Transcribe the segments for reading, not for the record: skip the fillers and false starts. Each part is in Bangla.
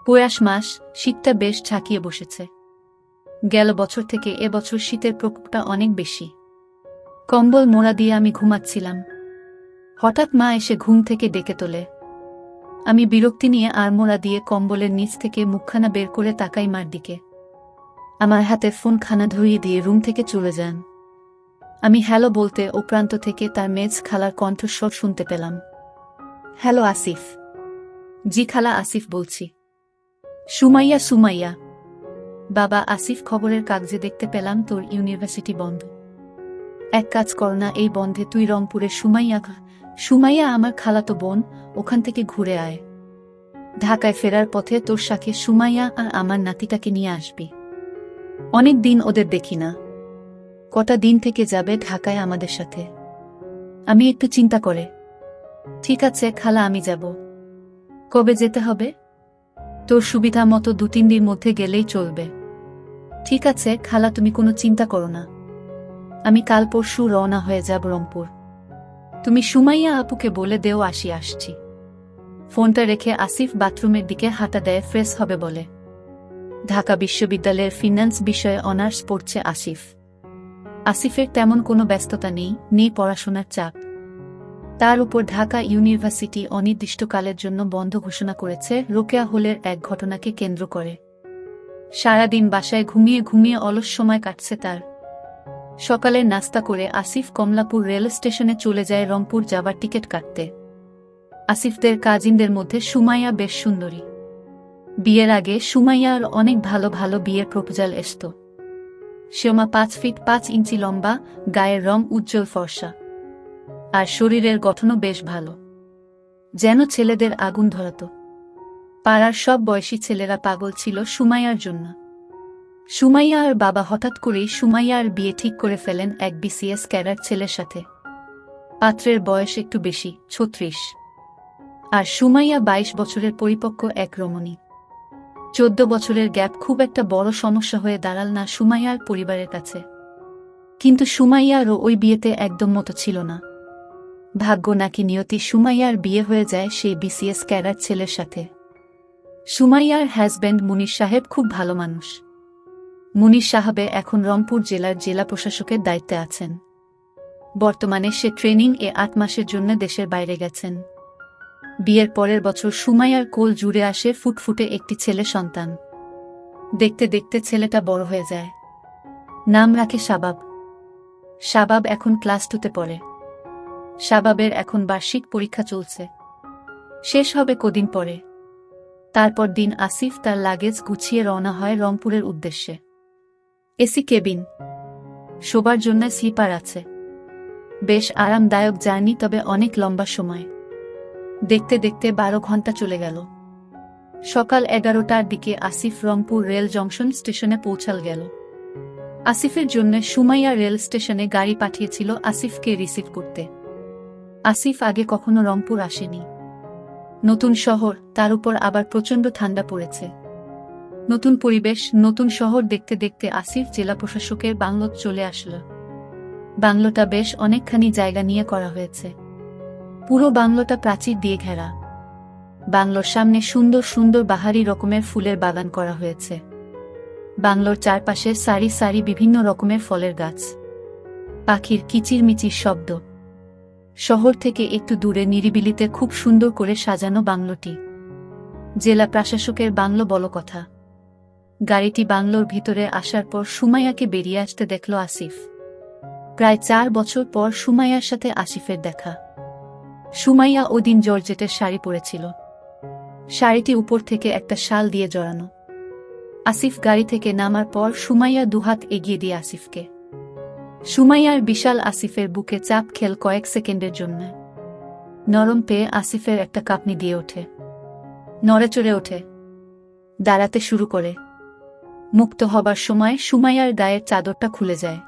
পৌষ মাস, শীতটা বেশ ঝাঁকিয়ে বসেছে। গেল বছর থেকে এবছর শীতের প্রকোপটা অনেক বেশি। কম্বল মোড়া দিয়ে আমি ঘুমাচ্ছিলাম। হঠাৎ মা এসে ঘুম থেকে ডেকে তোলে। আমি বিরক্তি নিয়ে আড়মোড়া দিয়ে কম্বলের নিচ থেকে মুখখানা বের করে তাকাই মার দিকে। আমার হাতে ফোনখানা ধরিয়ে দিয়ে রুম থেকে চলে যান। আমি হ্যালো বলতে ও প্রান্ত থেকে তার মেজ খালার কণ্ঠস্বর শুনতে পেলাম। হ্যালো আসিফ। জি খালা, আসিফ বলছি। সুমাইয়া সুমাইয়া। বাবা আসিফ, খবরের কাগজে দেখতে পেলাম তোর ইউনিভার্সিটি বন্ধ। এক কাজ কর না, এই বন্ধে তুই রংপুরের সুমাইয়া আমার খালাতো বোন, ওখান থেকে ঘুরে আয়। ঢাকায় ফেরার পথে তোর সাথে সুমাইয়া আর আমার নাতিটাকে নিয়ে আসবি। অনেক দিন ওদের দেখি না। কটা দিন থেকে যাবে ঢাকায় আমাদের সাথে। আমি একটু চিন্তা করে। ঠিক আছে খালা, আমি যাব। কবে যেতে হবে? তোর সুবিধা মতো 2-3 দিন মধ্যে গেলেই চলবে। ঠিক আছে খালা, তুমি কোনো চিন্তা করো না। আমি কাল পরশু রওনা হয়ে যাব রংপুর। তুমি সুমাইয়া আপুকে বলে দেও আসছি। ফোনটা রেখে আসিফ বাথরুমের দিকে হাঁটা দেয় ফ্রেশ হবে বলে। ঢাকা বিশ্ববিদ্যালয়ের ফিন্যান্স বিষয়ে অনার্স পড়ছে আসিফ। আসিফের তেমন কোনো ব্যস্ততা নেই পড়াশোনার চাপ। তার উপর ঢাকা ইউনিভার্সিটি অনির্দিষ্টকালের জন্য বন্ধ ঘোষণা করেছে রোকেয়া হলের এক ঘটনাকে কেন্দ্র করে। সারাদিন বাসায় ঘুমিয়ে অলস সময় কাটছে তার। সকালে নাস্তা করে আসিফ কমলাপুর রেল স্টেশনে চলে যায় রংপুর যাবার টিকিট কাটতে। আসিফদের কাজিনদের মধ্যে সুমাইয়া বেশ সুন্দরী। বিয়ের আগে সুমাইয়ার অনেক ভালো বিয়ের প্রপোজাল আসত। শ্যামা 5 ফিট 5 ইঞ্চি লম্বা, গায়ের রং উজ্জ্বল ফর্সা, আর শরীরের গঠনও বেশ ভালো, যেন ছেলেদের আগুন ধরাত। পাড়ার সব বয়সী ছেলেরা পাগল ছিল সুমাইয়ার জন্য। সুমাইয়ার বাবা হঠাৎ করেই সুমাইয়ার বিয়ে ঠিক করে ফেলেন এক বিসিএস ক্যাডার ছেলের সাথে। পাত্রের বয়স একটু বেশি, 36, আর সুমাইয়া 22 বছরের পরিপক্ক এক রমণী। 14 বছরের গ্যাপ খুব একটা বড় সমস্যা হয়ে দাঁড়াল না সুমাইয়ার পরিবারের কাছে। কিন্তু সুমাইয়ারও ওই বিয়েতে একদম মতো ছিল না। ভাগ্য নাকি নিয়তি, সুমাইয়ার বিয়ে হয়ে যায় সেই বিসিএস ক্যাডার ছেলের সাথে। সুমাইয়ার হাজব্যান্ড মুনির সাহেব খুব ভালো মানুষ। মুনির সাহেবে এখন রংপুর জেলার জেলা প্রশাসকের দায়িত্বে আছেন। বর্তমানে সে ট্রেনিং 8 মাসের জন্য দেশের বাইরে গেছেন। বিয়ের পরের বছর সুমাইয়ার কোল জুড়ে আসে ফুটফুটে একটি ছেলে সন্তান। দেখতে দেখতে ছেলেটা বড় হয়ে যায়। নাম রাখে শাবাব। শাবাব এখন ক্লাস 2তে পড়ে। শাবাবের এখন বার্ষিক পরীক্ষা চলছে, শেষ হবে কদিন পরে। তারপর দিন আসিফ তার লাগেজ গুছিয়ে রওনা হয় রংপুরের উদ্দেশ্যে। এসি কেবিন, শোবার জন্য স্লিপার আছে। বেশ আরামদায়ক জার্নি, তবে অনেক লম্বা সময়। দেখতে দেখতে 12 ঘন্টা চলে গেল। সকাল 11টার দিকে আসিফ রংপুর রেল জংশন স্টেশনে পৌঁছাল গেল। আসিফের জন্য সুমাইয়া রেল স্টেশনে গাড়ি পাঠিয়েছিল আসিফকে রিসিভ করতে। আসিফ আগে কখনো রংপুর আসেনি। নতুন শহর, তার উপর আবার প্রচণ্ড ঠান্ডা পড়েছে। নতুন পরিবেশ, নতুন শহর দেখতে দেখতে আসিফ জেলা প্রশাসকের বাংলোত চলে আসল। বাংলোটা বেশ অনেকখানি জায়গা নিয়ে করা হয়েছে। পুরো বাংলোটা প্রাচীর দিয়ে ঘেরা। বাংলোর সামনে সুন্দর সুন্দর বাহারি রকমের ফুলের বাগান করা হয়েছে। বাংলোর চারপাশে সারি সারি বিভিন্ন রকমের ফলের গাছ, পাখির কিচিরমিচির শব্দ। শহর থেকে একটু দূরে নিরিবিলিতে খুব সুন্দর করে সাজানো বাংলোটি। জেলা প্রশাসকের বাংলো বলো কথা। গাড়িটি বাংলোর ভিতরে আসার পর সুমাইয়াকে বেরিয়ে আসতে দেখল আসিফ। প্রায় 4 বছর পর সুমাইয়ার সাথে আসিফের দেখা। সুমাইয়া ওদিন জর্জেটের শাড়ি পরেছিল। শাড়িটি উপর থেকে একটা শাল দিয়ে জড়ানো। আসিফ গাড়ি থেকে নামার পর সুমাইয়া দুহাত এগিয়ে দিয়ে আসিফকে। সুমাইয়ার বিশাল আসিফের বুকে চাপ খেল কয়েক সেকেন্ডের জন্য। নরম পেয়ে আসিফের একটা কাঁপনি দিয়ে ওঠে। নড়েচড়ে ওঠে, দাঁড়াতে শুরু করে। মুক্ত হবার সময় সুমাইয়ার গায়ের চাদরটা খুলে যায়।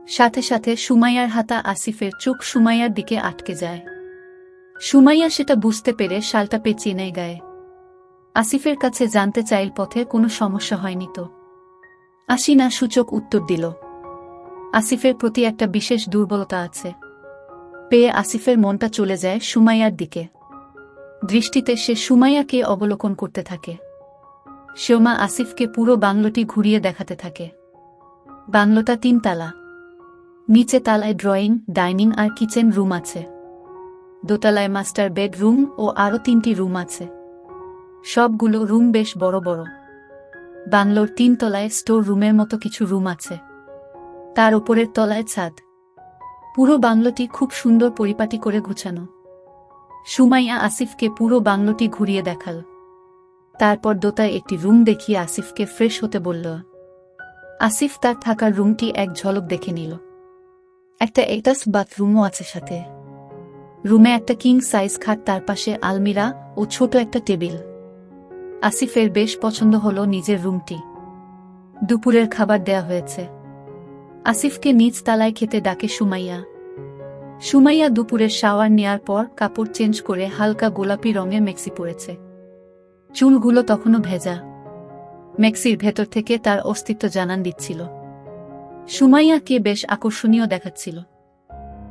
সাথে সাথে সুমাইয়ার হাতা আসিফের চোখ সুমাইয়ার দিকে আটকে যায়। সুমাইয়া সেটা বুঝতে পেরে শালটা পেঁচিয়ে নেয় গায়ে। আসিফের কাছে জানতে চাইল পথে কোনো সমস্যা হয়নি তো। আসি না সূচক উত্তর দিল। আসিফের প্রতি একটা বিশেষ দুর্বলতা আছে। পেয়ে আসিফের মনটা চলে যায় সুমাইয়ার দিকে। দৃষ্টিতে সে সুমাইয়াকে অবলোকন করতে থাকে। সোমা আসিফকে পুরো বাংলোটি ঘুরিয়ে দেখাতে থাকে। বাংলোটা 3 তালা। নিচে তালায় ড্রয়িং, ডাইনিং আর কিচেন রুম আছে। দোতলায় মাস্টার বেডরুম ও আরও 3টি রুম আছে। সবগুলো রুম বেশ বড় বড়। বাংলোর 3 তলায় স্টোর রুমের মতো কিছু রুম আছে। তার উপরের তলায় ছাদ। পুরো বাংলোটি খুব সুন্দর পরিপাটি করে গুছানো। সুমাইয়া আসিফকে পুরো বাংলোটি ঘুরিয়ে দেখাল। তারপর দোতায় একটি রুম দেখিয়ে আসিফকে ফ্রেশ হতে বলল। আসিফ তার থাকার রুমটি এক ঝলক দেখে নিল। একটা অ্যাটাচ বাথরুমও আছে সাথে। রুমে একটা কিং সাইজ খাট, তার পাশে আলমিরা ও ছোট একটা টেবিল। আসিফের বেশ পছন্দ হলো নিজের রুমটি। দুপুরের খাবার দেয়া হয়েছে। আসিফকে নিচ তালায় খেতে ডাকে সুমাইয়া। সুমাইয়া দুপুরের শাওয়ার নেয়ার পর কাপড় চেঞ্জ করে হালকা গোলাপি রঙের মেক্সি পরেছে। চুলগুলো তখনও ভেজা। মেক্সির ভেতর থেকে তার অস্তিত্ব জানান দিচ্ছিল। সুমাইয়াকে বেশ আকর্ষণীয় দেখাচ্ছিল।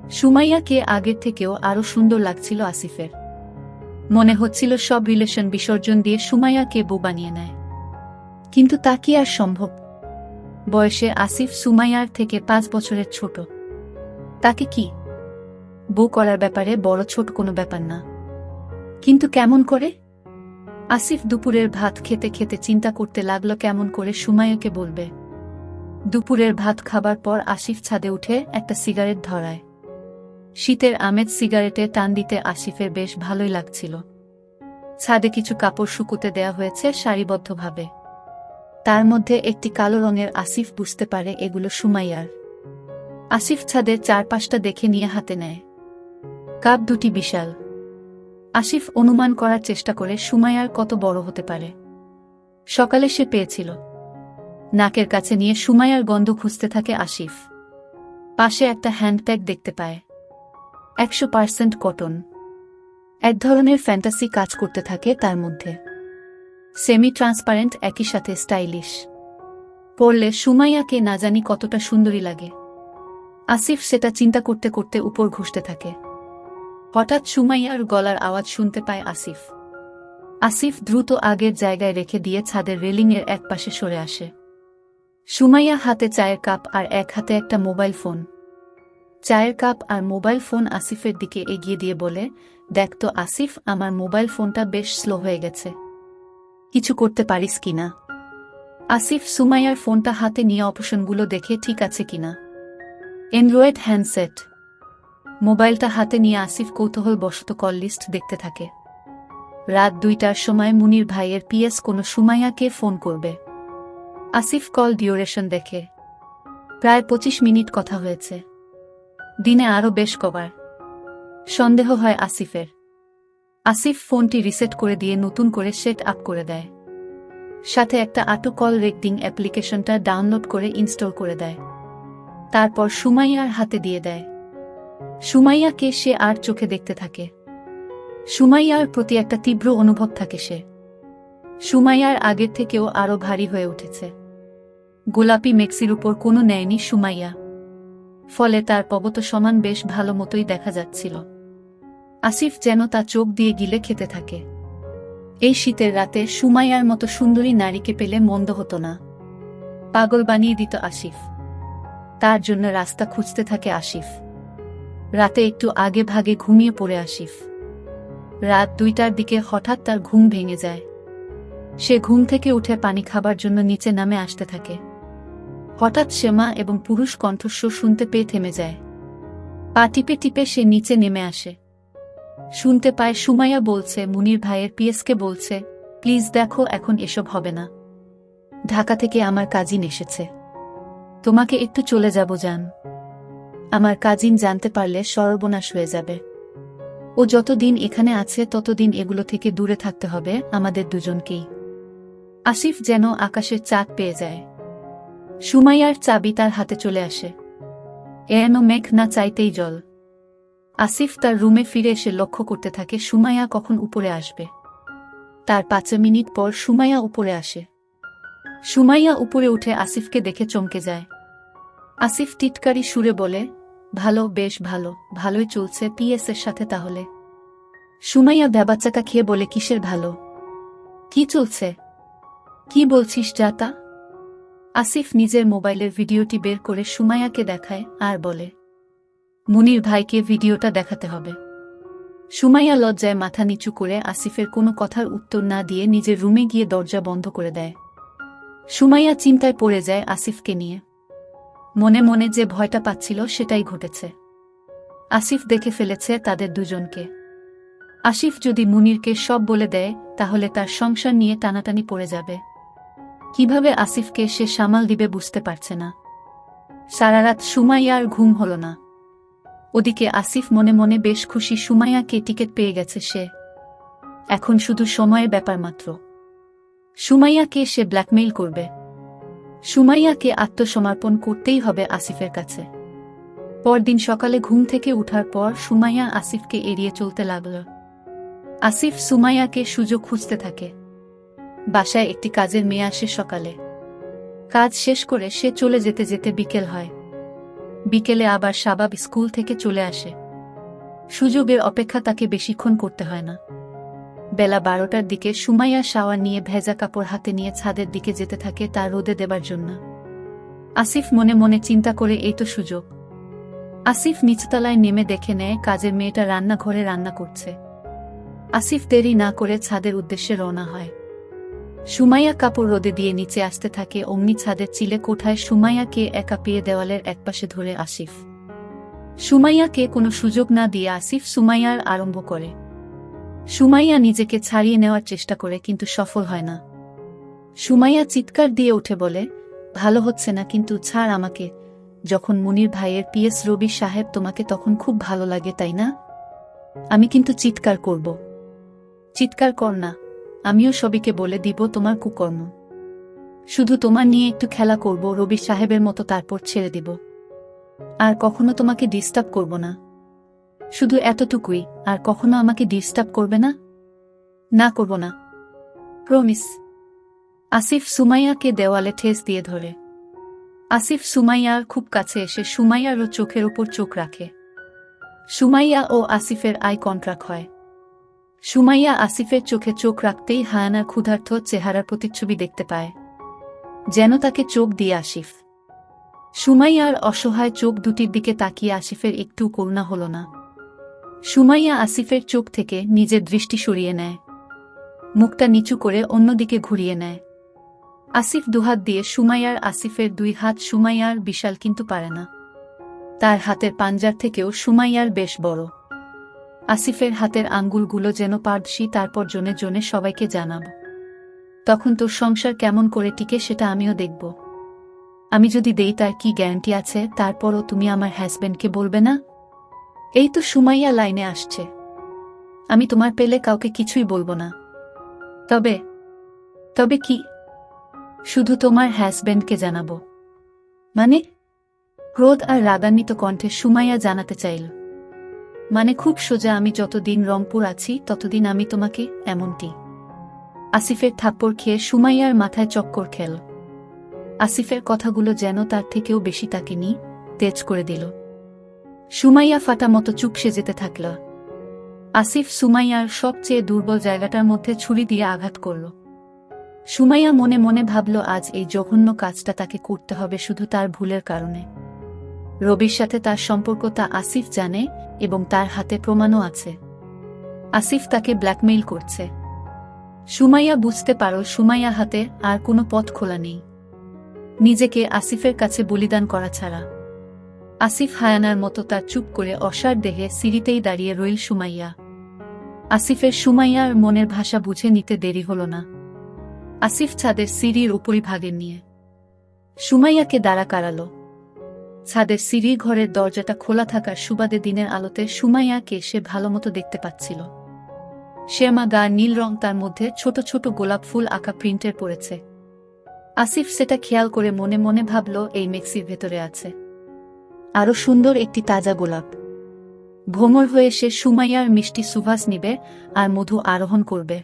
সুমাইয়াকে আগের থেকেও আরও সুন্দর লাগছিল আসিফের। মনে হচ্ছিল সব রিলেশন বিসর্জন দিয়ে সুমাইয়াকে বউ বানিয়ে নেয়। কিন্তু তা কি আর সম্ভব? বয়সে আসিফ সুমাইয়ার থেকে 5 বছরের ছোট। তাকে কি বউ করার ব্যাপারে বড় ছোট কোনো ব্যাপার না। কিন্তু কেমন করে? আসিফ দুপুরের ভাত খেতে খেতে চিন্তা করতে লাগল কেমন করে সুমাইয়াকে বলবে। দুপুরের ভাত খাবার পর আসিফ ছাদে উঠে একটা সিগারেট ধরায়। শীতের আমেজ সিগারেটে টান দিতে আসিফের বেশ ভালোই লাগছিল। ছাদে কিছু কাপড় শুকুতে দেয়া হয়েছে সারিবদ্ধভাবে। তার মধ্যে একটি কালো রঙের। আসিফ বুঝতে পারে এগুলো সুমাইয়ার। আসিফ ছাদের 4-5টা দেখে নিয়ে হাতে নেয়। কাপ দুটি বিশাল। আসিফ অনুমান করার চেষ্টা করে সুমাইয়ার কত বড় হতে পারে। সকালে সে পেয়েছিল। নাকের কাছে নিয়ে সুমাইয়ার গন্ধ খুঁজতে থাকে আসিফ। পাশে একটা হ্যান্ডব্যাগ দেখতে পায়। 100% কটন। এক ধরনের ফ্যান্টাসি কাজ করতে থাকে তার মধ্যে। সেমি ট্রান্সপারেন্ট, একই সাথে স্টাইলিশ। পরলে সুমাইয়াকে না জানি কতটা সুন্দরী লাগে। আসিফ সেটা চিন্তা করতে করতে উপর ঘুষতে থাকে। হঠাৎ সুমাইয়ার গলার আওয়াজ শুনতে পায় আসিফ। আসিফ দ্রুত আগের জায়গায় রেখে দিয়ে ছাদের রেলিংয়ের এক পাশে সরে আসে। সুমাইয়া হাতে চায়ের কাপ আর এক হাতে একটা মোবাইল ফোন। চায়ের কাপ আর মোবাইল ফোন আসিফের দিকে এগিয়ে দিয়ে বলে, দেখ তো আসিফ, আমার মোবাইল ফোনটা বেশ স্লো হয়ে গেছে। কিছু করতে পারিস কিনা? আসিফ সুমাইয়ার ফোনটা হাতে নিয়ে অপশনগুলো দেখে ঠিক আছে কিনা। Android handset. মোবাইলটা হাতে নিয়ে আসিফ কৌতূহলবশত কল লিস্ট দেখতে থাকে। রাত 2টার সময় মুনির ভাইয়ের পিএস কোনো সুমাইয়াকে ফোন করবে। আসিফ কল ডিউরেশন দেখে। প্রায় 25 মিনিট কথা হয়েছে। দিনে আরও বেশ কবার। সন্দেহ হয় আসিফের। আসিফ ফোনটি রিসেট করে দিয়ে নতুন করে সেট আপ করে দেয়। সাথে একটা অটো কল রেকর্ডিং অ্যাপ্লিকেশনটা ডাউনলোড করে ইনস্টল করে দেয়। তারপর সুমাইয়ার হাতে দিয়ে দেয়। সুমাইয়াকে সে আর চোখে দেখতে থাকে। সুমাইয়ার প্রতি একটা তীব্র অনুভব থাকে সে। সুমাইয়ার আগের থেকেও আরও ভারী হয়ে উঠেছে। গোলাপি মেক্সির উপর কোনো নেয়নি সুমাইয়া। ফলে তার পবত সমান বেশ ভালো মতোই দেখা যাচ্ছিল। আসিফ যেন তা চোখ দিয়ে গিলে খেতে থাকে। এই শীতের রাতে সুমাইয়ার মতো সুন্দরী নারীকে পেলে মন্দ হতো না। পাগল বানিয়ে দিত আসিফ। তার জন্য রাস্তা খুঁজতে থাকে আসিফ। রাতে একটু আগে ভাগে ঘুমিয়ে পড়ে আসিফ। রাত 2টার দিকে হঠাৎ তার ঘুম ভেঙে যায়। সে ঘুম থেকে উঠে পানি খাবার জন্য নিচে নামে আসতে থাকে। হঠাৎ শ্যামা এবং পুরুষ কণ্ঠস্বর শুনতে পেয়ে থেমে যায়। পা টিপে টিপে সে নিচে নেমে আসে। শুনতে পায় সুমাইয়া বলছে, মুনির ভাইয়ের পিএসকে বলছে, প্লিজ দেখো, এখন এসব হবে না। ঢাকা থেকে আমার কাজিন এসেছে। তোমাকে একটু চলে যাব জান। আমার কাজিন জানতে পারলে সর্বনাশ হয়ে যাবে। ও যতদিন এখানে আছে ততদিন এগুলো থেকে দূরে থাকতে হবে আমাদের দুজনকেই। আসিফ যেন আকাশের চাঁদ পেয়ে যায়। সুমাইয়ার চাবি তার হাতে চলে আসে। এন মেঘ না চাইতেই জল। আসিফ তার রুমে ফিরে এসে লক্ষ্য করতে থাকে সুমাইয়া কখন উপরে আসবে। তার 5 মিনিট পর সুমাইয়া উপরে আসে। সুমাইয়া উপরে উঠে আসিফকে দেখে চমকে যায়। আসিফ টিটকারি সুরে বলে, ভালো, বেশ ভালো, ভালোই চলছে পিএস এর সাথে তাহলে। সুমাইয়া ভ্যাবাচ্চাকা খেয়ে বলে, কিসের ভালো? কি চলছে? কি বলছিস যাতা? আসিফ নিজের মোবাইলের ভিডিওটি বের করে সুমাইয়াকে দেখায় আর বলে, মুনির ভাইকে ভিডিওটা দেখাতে হবে। সুমাইয়া লজ্জায় মাথা নিচু করে আসিফের কোনো কথার উত্তর না দিয়ে নিজের রুমে গিয়ে দরজা বন্ধ করে দেয়। সুমাইয়া চিন্তায় পড়ে যায় আসিফকে নিয়ে। মনে মনে যে ভয়টা পাচ্ছিল সেটাই ঘটেছে। আসিফ দেখে ফেলেছে তাদের দুজনকে। আসিফ যদি মুনিরকে সব বলে দেয় তাহলে তার সংসার নিয়ে টানাটানি পড়ে যাবে। কিভাবে আসিফকে সে সামাল দিবে বুঝতে পারছে না। সারারাত সুমাইয়ার ঘুম হল না। ওদিকে আসিফ মনে মনে বেশ খুশি সুমাইয়াকে টিকিট পেয়ে গেছে সে। এখন শুধু সময়ের ব্যাপার মাত্র। সুমাইয়াকে সে ব্ল্যাকমেইল করবে। সুমাইয়াকে আত্মসমর্পণ করতেই হবে আসিফের কাছে। পরদিন সকালে ঘুম থেকে উঠার পর সুমাইয়া আসিফকে এড়িয়ে চলতে লাগল। আসিফ সুমাইয়াকে সুযোগ খুঁজতে থাকে। বাসায় একটি কাজের মেয়ে আসে সকালে। কাজ শেষ করে সে চলে যেতে যেতে বিকেল হয়। বিকেলে আবার শাবাব স্কুল থেকে চলে আসে। সুযোগের অপেক্ষা তাকে বেশিক্ষণ করতে হয় না। বেলা 12টার দিকে সুমাইয়া শাওয়ার নিয়ে ভেজা কাপড় হাতে নিয়ে ছাদের দিকে যেতে থাকে তা রোদে দেবার জন্য। আসিফ মনে মনে চিন্তা করে এই তো সুযোগ। আসিফ নিচতলায় নেমে দেখে নেয় কাজের মেয়েটা রান্নাঘরে রান্না করছে। আসিফ দেরি না করে ছাদের উদ্দেশ্যে রওনা হয়। সুমাইয়া কাপড় রোদে দিয়ে নিচে আসতে থাকে। অমনি ছাদের চিলে কোঠায় সুমাইয়াকে একা পেয়ে দেওয়ালের একপাশে ধরে আসিফ। সুমাইয়াকে কোনো সুযোগ না দিয়ে আসিফ সুমাইয়ার আরম্ভ করে। সুমাইয়া নিজেকে ছাড়িয়ে নেওয়ার চেষ্টা করে কিন্তু সফল হয় না। সুমাইয়া চিৎকার দিয়ে উঠে বলে, ভালো হচ্ছে না কিন্তু ছাড় আমাকে। যখন মুনির ভাইয়ের পিএস রবি সাহেব তোমাকে তখন খুব ভালো লাগে তাই না? আমি কিন্তু চিৎকার করব। চিৎকার কর না, আমিও সবিকে বলে দিব তোমার কুকর্ম। শুধু তোমার নিয়ে একটু খেলা করব রবি সাহেবের মতো, তারপর ছেড়ে দিব। আর কখনো তোমাকে ডিস্টার্ব করব না। শুধু এতটুকুই, আর কখনো আমাকে ডিস্টার্ব করবে না? না করব না, প্রমিস। আসিফ সুমাইয়াকে দেওয়ালে ঠেস দিয়ে ধরে। আসিফ সুমাইয়ার খুব কাছে এসে সুমাইয়ারও চোখের ওপর চোখ রাখে। সুমাইয়া ও আসিফের আই কন্ট্রাক্ট হয়। সুমাইয়া আসিফের চোখে চোখ রাখতেই হায়ানার ক্ষুধার্ত চেহারার প্রতিচ্ছবি দেখতে পায়, যেন তাকে চোখ দিয়ে আসিফ। সুমাইয়ার অসহায় চোখ দুটির দিকে তাকিয়ে আসিফের একটু করুণা হল না। সুমাইয়া আসিফের চোখ থেকে নিজের দৃষ্টি সরিয়ে নেয়, মুখটা নিচু করে অন্যদিকে ঘুরিয়ে নেয়। আসিফ দুহাত দিয়ে সুমাইয়ার আসিফের দুই হাত সুমাইয়ার বিশাল কিন্তু পারে না। তার হাতের পাঞ্জার থেকেও সুমাইয়ার বেশ বড়। আসিফের হাতের আঙ্গুলগুলো যেন পারদর্শী। তারপর জনে জনে সবাইকে জানাব, তখন তোর সংসার কেমন করে টিকে সেটা আমিও দেখব। আমি যদি দেই তার কি গ্যারান্টি আছে? তারপরও তুমি আমার হাজব্যান্ডকে বলবে না? এই তো সুমাইয়া লাইনে আসছে। আমি তোমার পেলে কাউকে কিছুই বলবো না। তবে তবে কি? শুধু তোমার হাজব্যান্ডকে জানাবো। মানে? ক্রোধ আর রাগান্বিত কণ্ঠে সুমাইয়া জানাতে চাইল, মানে খুব সোজা, আমি যতদিন রংপুর আছি ততদিন আমি তোমাকে। এমনটি। আসিফের থাপ্পড় খেয়ে সুমাইয়ার মাথায় চক্কর খেল। আসিফের কথাগুলো যেন তার থেকেও বেশি তাকে তেজ করে দিল। সুমাইয়া ফাটা মতো চুপসে যেতে থাকল। আসিফ সুমাইয়ার সবচেয়ে দুর্বল জায়গাটার মধ্যে ছুরি দিয়ে আঘাত করল। সুমাইয়া মনে মনে ভাবল, আজ এই জঘন্য কাজটা তাকে করতে হবে শুধু তার ভুলের কারণে। রবির সাথে তার সম্পর্ক তা আসিফ জানে এবং তার হাতে প্রমাণও আছে। আসিফ তাকে ব্ল্যাকমেইল করছে। সুমাইয়া বুঝতে পারল সুমাইয়া হাতে আর কোনো পথ খোলা নেই, নিজেকে আসিফের কাছে বলিদান করা ছাড়া। আসিফ হায়ানার মতো তার চুপ করে অসাড় দেহে সিঁড়িতেই দাঁড়িয়ে রইল সুমাইয়া। আসিফের সুমাইয়ার মনের ভাষা বুঝে নিতে দেরি হল না। আসিফ ছাদের সিঁড়ির উপরিভাগে নিয়ে সুমাইয়াকে দাঁড়া করাল। ছাদের সিঁড়ির ঘরের দরজাটা খোলা থাকার সুবাদে দিনের আলোতে সুমাইয়াকে সে ভালোমতো দেখতে পাচ্ছিল। শ্যামা গা নীল রং, তার মধ্যে ছোট ছোট গোলাপ ফুল আঁকা প্রিন্টের পড়েছে। আসিফ সেটা খেয়াল করে মনে মনে ভাবল, এই মেক্সির ভেতরে আছে আরো সুন্দর একটি তাজা গোলাপ। ভ্রমর হয়ে সে সুমাইয়ার মিষ্টি সুবাস নিবে আর মধু আরোহণ করবে।